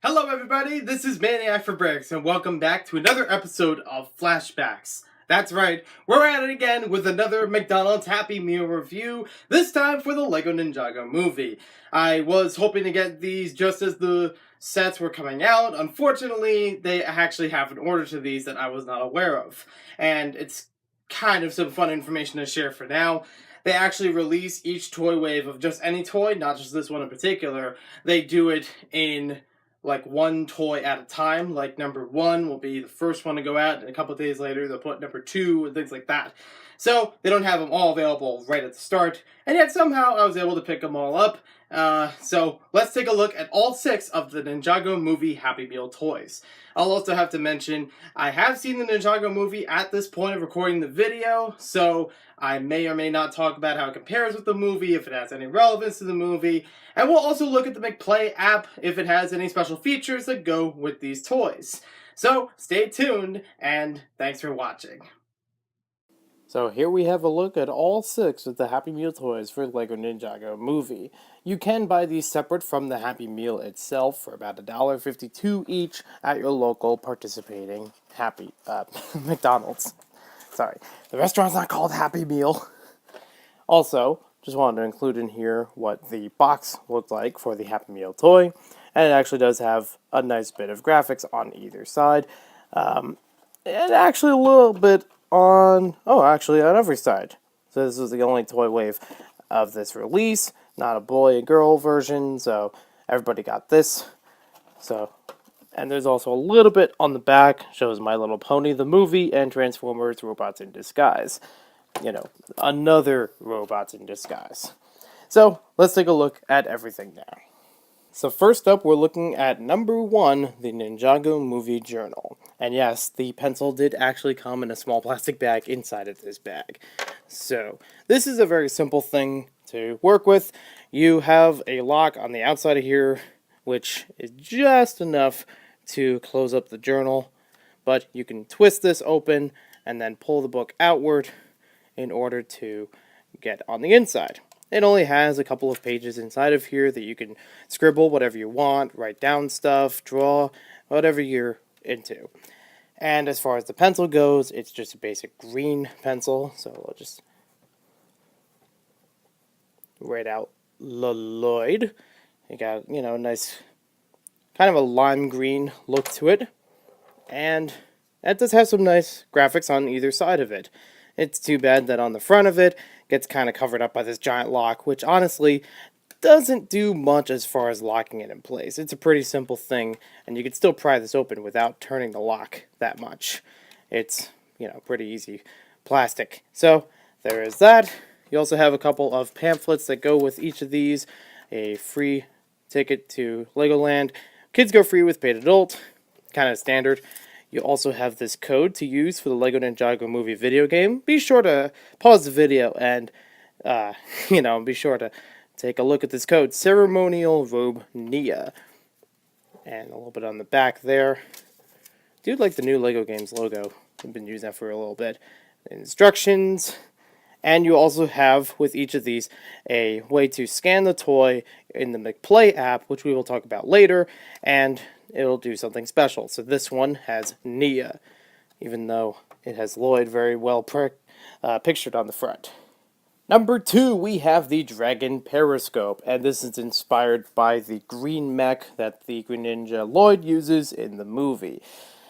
Hello everybody, this is Maniac for Bricks, and welcome back to another episode of Flashbacks. That's right, we're at it again with another McDonald's Happy Meal review, this time for the LEGO Ninjago movie. I was hoping to get these just as the sets were coming out. Unfortunately, they actually have an order to these that I was not aware of. And it's kind of some fun information to share for now. They actually release each toy wave of just any toy, not just this one in particular. They do it in like one toy at a time. Like number one will be the first one to go out, and a couple of days later they'll put number two and things like that. So they don't have them all available right at the start, and yet somehow I was able to pick them all up. So let's take a look at all 6 of the Ninjago movie Happy Meal toys. I'll also have to mention, I have seen the Ninjago movie at this point of recording the video, so I may or may not talk about how it compares with the movie, if it has any relevance to the movie, and we'll also look at the McPlay app if it has any special features that go with these toys. So stay tuned, and thanks for watching. So here we have a look at all 6 of the Happy Meal toys for LEGO Ninjago movie. You can buy these separate from the Happy Meal itself for about $1.52 each at your local participating McDonald's. Sorry, the restaurant's not called Happy Meal. Also, just wanted to include in here what the box looked like for the Happy Meal toy, and it actually does have a nice bit of graphics on either side, and actually a little bit on every side. So this was the only toy wave of this release, not a boy and girl version, so everybody got this. So, and there's also a little bit on the back, shows My Little Pony, the movie, and Transformers Robots in Disguise. You know, another Robots in Disguise. So, let's take a look at everything now. So first up, we're looking at number 1, the Ninjago Movie Journal. And yes, the pencil did actually come in a small plastic bag inside of this bag. So, this is a very simple thing to work with. You have a lock on the outside of here, which is just enough to close up the journal. But you can twist this open and then pull the book outward in order to get on the inside. It only has a couple of pages inside of here that you can scribble whatever you want, write down stuff, draw, whatever you're into. And as far as the pencil goes, it's just a basic green pencil, so I'll just write out Lloyd. You got, a nice kind of a lime green look to it, and it does have some nice graphics on either side of it. It's too bad that on the front of it gets kind of covered up by this giant lock, which honestly doesn't do much as far as locking it in place. It's a pretty simple thing, and you can still pry this open without turning the lock that much. It's, pretty easy plastic. So, there is that. You also have a couple of pamphlets that go with each of these. A free ticket to Legoland. Kids go free with paid adult. Kind of standard. You also have this code to use for the LEGO Ninjago movie video game. Be sure to pause the video and, be sure to take a look at this code. Ceremonial Robe Nia. And a little bit on the back there. Dude, like the new LEGO Games logo. I've been using that for a little bit. Instructions. And you also have, with each of these, a way to scan the toy in the McPlay app, which we will talk about later, and it'll do something special. So this one has Nia, even though it has Lloyd very well pictured on the front. Number 2, we have the Dragon Periscope, and this is inspired by the green mech that the Green Ninja Lloyd uses in the movie.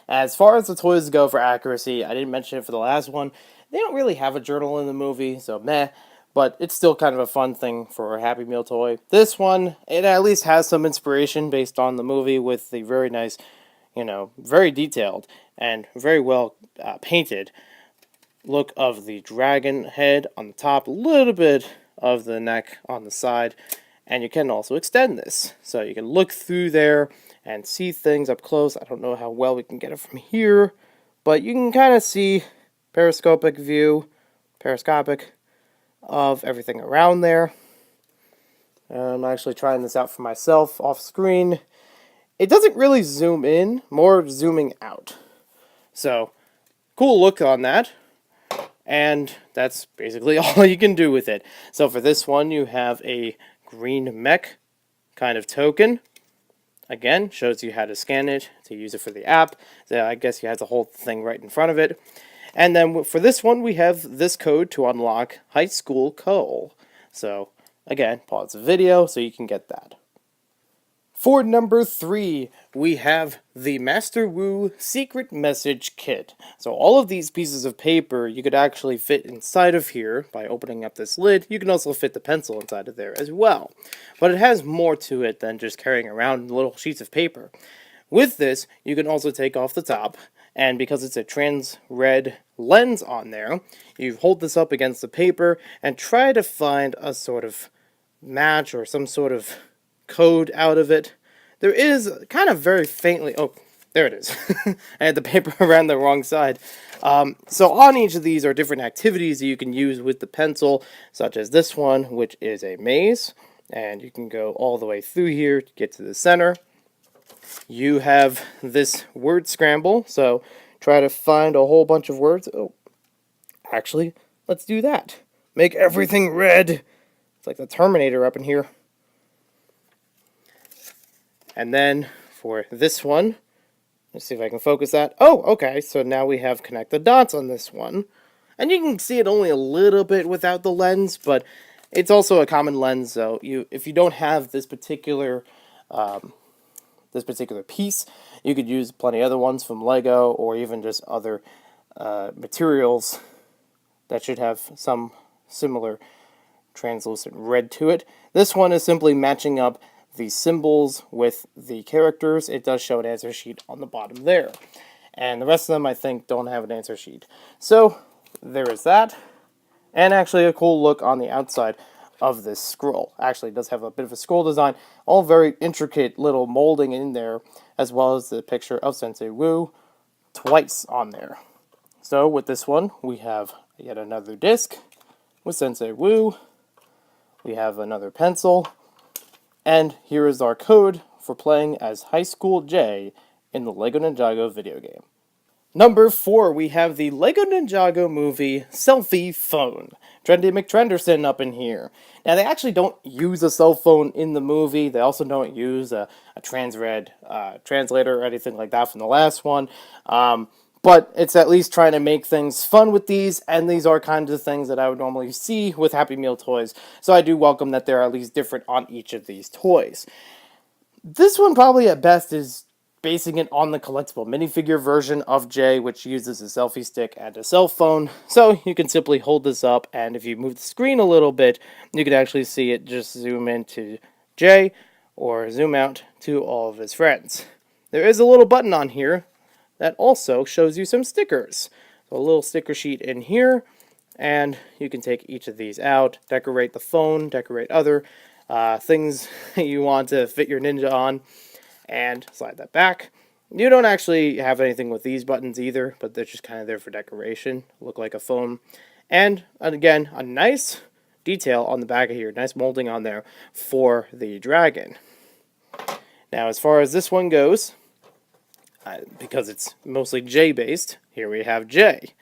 As far as the toys go for accuracy, I didn't mention it for the last one. They don't really have a journal in the movie, so meh, but it's still kind of a fun thing for a Happy Meal toy. This one, it at least has some inspiration based on the movie with the very nice, very detailed and very well painted look of the dragon head on the top, a little bit of the neck on the side, and you can also extend this. So you can look through there and see things up close. I don't know how well we can get it from here, but you can kind of see periscopic of everything around there. I'm actually trying this out for myself off screen. It doesn't really zoom in, more zooming out. So, cool look on that. And that's basically all you can do with it. So for this one, you have a green mech kind of token. again, shows you how to scan it to use it for the app. So I guess you have the whole thing right in front of it. And then for this one, we have this code to unlock High School Cole. So again, pause the video so you can get that. For number 3, we have the Master Wu Secret Message Kit. So all of these pieces of paper you could actually fit inside of here by opening up this lid. You can also fit the pencil inside of there as well. But it has more to it than just carrying around little sheets of paper. With this, you can also take off the top, and because it's a trans-red lens on there, you hold this up against the paper and try to find a sort of match or some sort of code out of it. There is kind of very faintly, oh, there it is. I had the paper around the wrong side. So on each of these are different activities that you can use with the pencil, such as this one, which is a maze, and you can go all the way through here to get to the center. You have this word scramble, so try to find a whole bunch of words. Oh, actually, let's do that. Make everything red. It's like the Terminator up in here. And then for this one, let's see if I can focus that. Oh, okay, so now we have connect the dots on this one. And you can see it only a little bit without the lens, but it's also a common lens, so if you don't have this particular piece, you could use plenty of other ones from Lego or even just other materials that should have some similar translucent red to it. This one is simply matching up the symbols with the characters. It does show an answer sheet on the bottom there. And the rest of them, I think, don't have an answer sheet. So, there is that. And actually a cool look on the outside of this scroll. Actually, it does have a bit of a scroll design. All very intricate little molding in there, as well as the picture of Sensei Wu twice on there. So, with this one, we have yet another disc with Sensei Wu. We have another pencil. And here is our code for playing as High School J in the LEGO Ninjago video game. Number 4, we have the LEGO Ninjago movie Selfie Phone. Trendy McTrenderson up in here. Now, they actually don't use a cell phone in the movie. They also don't use a trans-red translator or anything like that from the last one. But it's at least trying to make things fun with these, and these are kinds of things that I would normally see with Happy Meal toys, so I do welcome that they're at least different on each of these toys. This one probably at best is basing it on the collectible minifigure version of Jay, which uses a selfie stick and a cell phone, so you can simply hold this up, and if you move the screen a little bit, you can actually see it just zoom into Jay, or zoom out to all of his friends. There is a little button on here that also shows you some stickers. So a little sticker sheet in here, and you can take each of these out, decorate the phone, decorate other things you want to fit your ninja on, and slide that back. You don't actually have anything with these buttons either, but they're just kind of there for decoration, look like a phone. And again, a nice detail on the back of here, nice molding on there for the dragon. Now as far as this one goes, because it's mostly J-based, here we have J.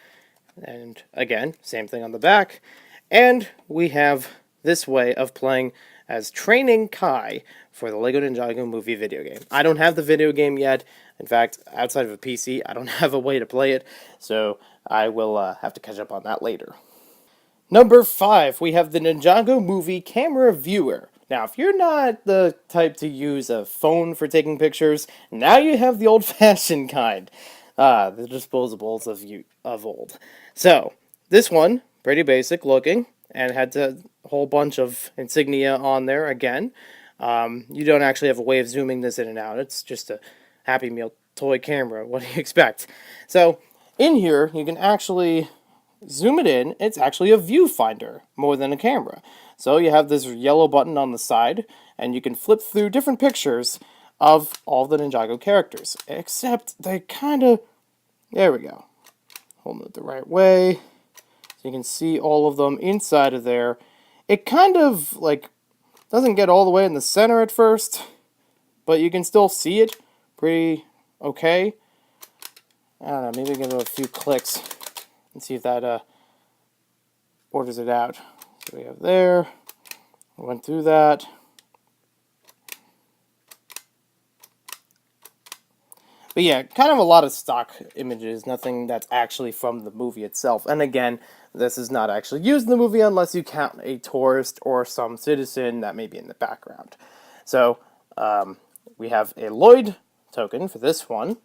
And again, same thing on the back. And we have this way of playing as Training Kai for the LEGO Ninjago movie video game. I don't have the video game yet. In fact, outside of a PC, I don't have a way to play it. So I will have to catch up on that later. Number 5, we have the Ninjago movie camera viewer. Now, if you're not the type to use a phone for taking pictures, now you have the old-fashioned kind. The disposables of old. So, this one, pretty basic looking, and had a whole bunch of insignia on there again. You don't actually have a way of zooming this in and out. It's just a Happy Meal toy camera. What do you expect? So, in here, you can actually zoom it in. It's actually a viewfinder more than a camera. So you have this yellow button on the side, and you can flip through different pictures of all the Ninjago characters. Except they kind of... There we go. Holding it the right way. So you can see all of them inside of there. It kind of, like, doesn't get all the way in the center at first, but you can still see it pretty okay. I don't know, maybe give it a few clicks and see if that orders it out. So we have there, went through that. But yeah, kind of a lot of stock images, nothing that's actually from the movie itself. And again, this is not actually used in the movie unless you count a tourist or some citizen that may be in the background. So, we have a Lloyd token for this one,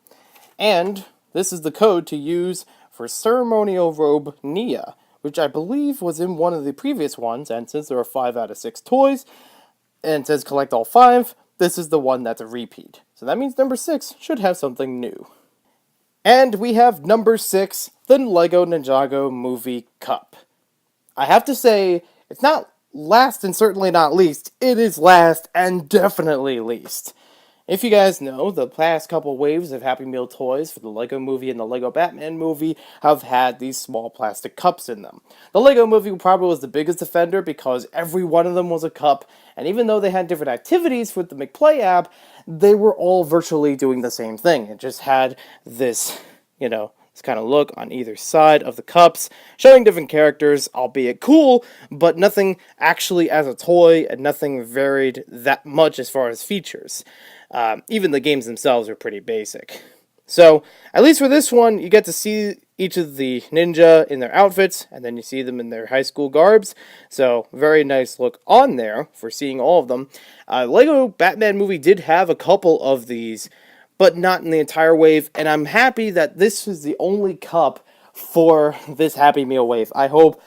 and this is the code to use for Ceremonial Robe Nia, which I believe was in one of the previous ones, and since there are 5 out of 6 toys, and it says collect all 5, this is the one that's a repeat. So that means number 6 should have something new. And we have number 6, the LEGO Ninjago Movie Cup. I have to say, it's not last and certainly not least. It is last and definitely least. If you guys know, the past couple waves of Happy Meal toys for the LEGO Movie and the LEGO Batman movie have had these small plastic cups in them. The LEGO Movie probably was the biggest offender because every one of them was a cup, and even though they had different activities with the McPlay app, they were all virtually doing the same thing. It just had this, this kind of look on either side of the cups, showing different characters, albeit cool, but nothing actually as a toy, and nothing varied that much as far as features. Even the games themselves are pretty basic. So, at least for this one, you get to see each of the ninja in their outfits, and then you see them in their high school garbs. So, very nice look on there for seeing all of them. LEGO Batman movie did have a couple of these, but not in the entire wave, and I'm happy that this is the only cup for this Happy Meal wave. I hope...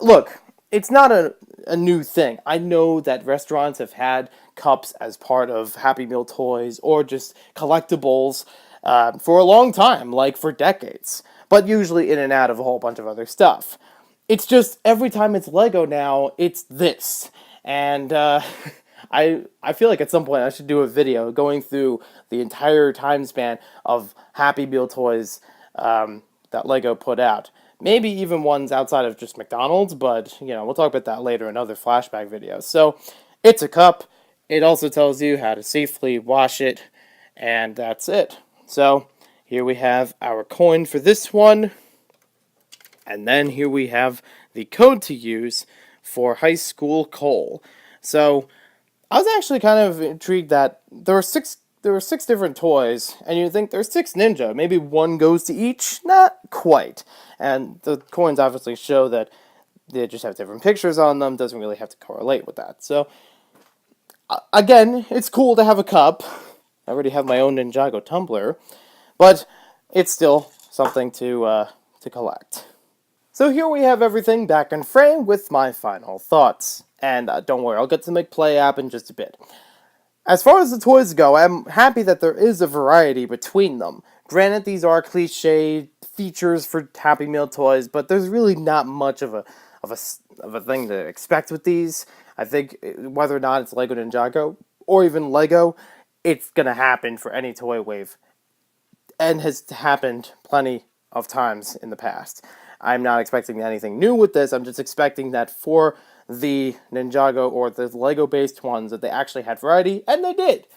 look, it's not a new thing. I know that restaurants have had cups as part of Happy Meal toys or just collectibles for a long time, like for decades, but usually in and out of a whole bunch of other stuff. It's just every time it's LEGO now, it's this. And I feel like at some point I should do a video going through the entire time span of Happy Meal toys that LEGO put out. Maybe even ones outside of just McDonald's, but, we'll talk about that later in other flashback videos. So, it's a cup. It also tells you how to safely wash it, and that's it. So, here we have our coin for this one, and then here we have the code to use for High School Coal. So, I was actually kind of intrigued that there were six different toys, and you'd think there's 6 ninja. Maybe one goes to each? Not quite. And the coins obviously show that they just have different pictures on them. Doesn't really have to correlate with that. So, again, it's cool to have a cup. I already have my own Ninjago tumbler, but it's still something to collect. So here we have everything back in frame with my final thoughts. And don't worry, I'll get to the McPlay app in just a bit. As far as the toys go, I'm happy that there is a variety between them. Granted, these are cliche features for Happy Meal toys, but there's really not much of a thing to expect with these. I think whether or not it's LEGO Ninjago or even LEGO, it's gonna happen for any toy wave, and has happened plenty of times in the past. I'm not expecting anything new with this. I'm just expecting that for the Ninjago or the LEGO-based ones that they actually had variety, and they did.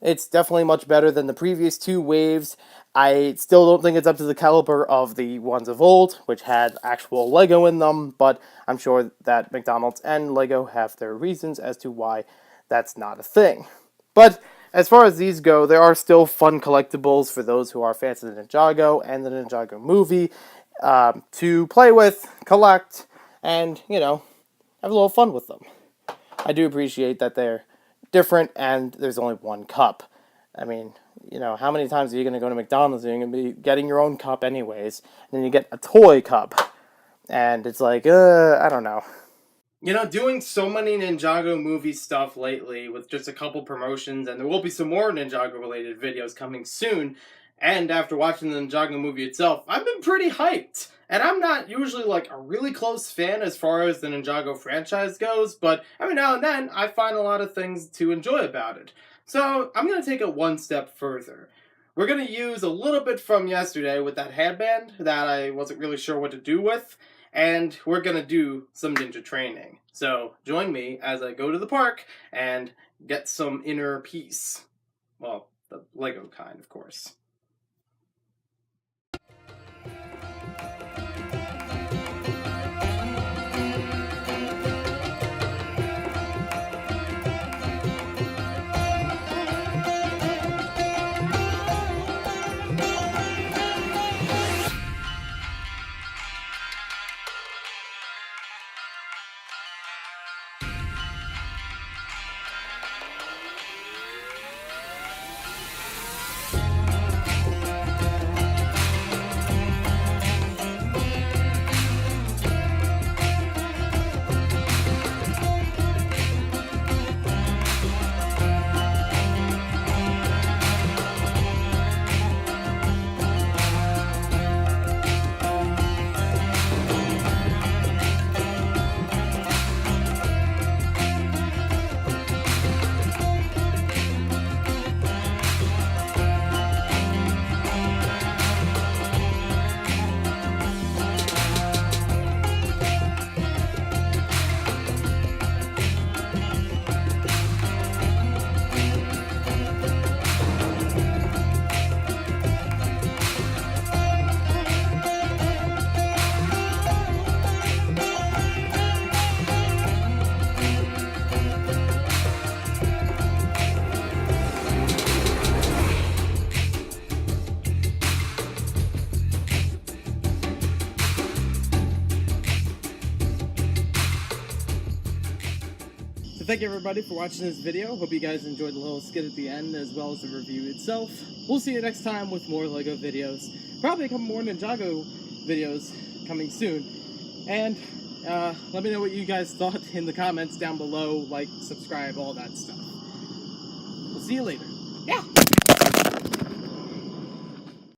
It's definitely much better than the previous 2 waves. I still don't think it's up to the caliber of the ones of old, which had actual LEGO in them, but I'm sure that McDonald's and LEGO have their reasons as to why that's not a thing. But as far as these go, there are still fun collectibles for those who are fans of the Ninjago and the Ninjago movie to play with, collect, and, have a little fun with them. I do appreciate that they're different and there's only one cup. I mean, how many times are you going to go to McDonald's and you're going to be getting your own cup anyways, and then you get a toy cup, and it's like, I don't know. Doing so many Ninjago movie stuff lately with just a couple promotions, and there will be some more Ninjago related videos coming soon, and after watching the Ninjago movie itself, I've been pretty hyped. And I'm not usually a really close fan as far as the Ninjago franchise goes, but every now and then I find a lot of things to enjoy about it. So I'm going to take it one step further. We're going to use a little bit from yesterday with that headband that I wasn't really sure what to do with, and we're going to do some ninja training. So join me as I go to the park and get some inner peace. Well, the LEGO kind, of course. So thank you everybody for watching this video. Hope you guys enjoyed the little skit at the end as well as the review itself. We'll see you next time with more LEGO videos. Probably a couple more Ninjago videos coming soon. And let me know what you guys thought in the comments down below. Like, subscribe, all that stuff. We'll see you later. Yeah!